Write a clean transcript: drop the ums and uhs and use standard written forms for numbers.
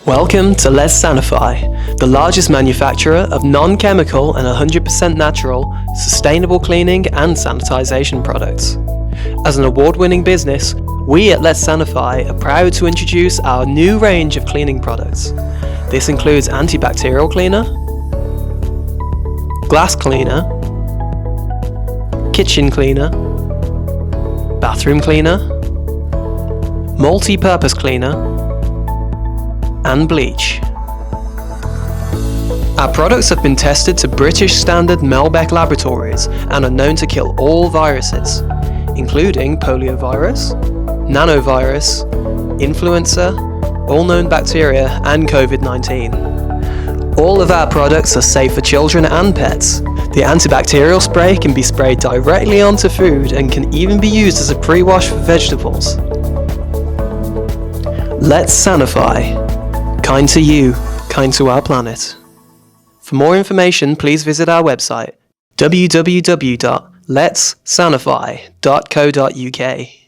Welcome to Letsanify, the largest manufacturer of non-chemical and 100% natural, sustainable cleaning and sanitisation products. As an award-winning business, we at Letsanify are proud to introduce our new range of cleaning products. This includes antibacterial cleaner, glass cleaner, kitchen cleaner, bathroom cleaner, multi-purpose cleaner, and bleach. Our products have been tested to British standard Melbeck laboratories and are known to kill all viruses, including poliovirus, nanovirus, influenza, all known bacteria, and COVID-19. All of our products are safe for children and pets. The antibacterial spray can be sprayed directly onto food and can even be used as a pre-wash for vegetables. Letsanify. Kind to you, kind to our planet. For more information, please visit our website www.Lets-Sanify.co.uk.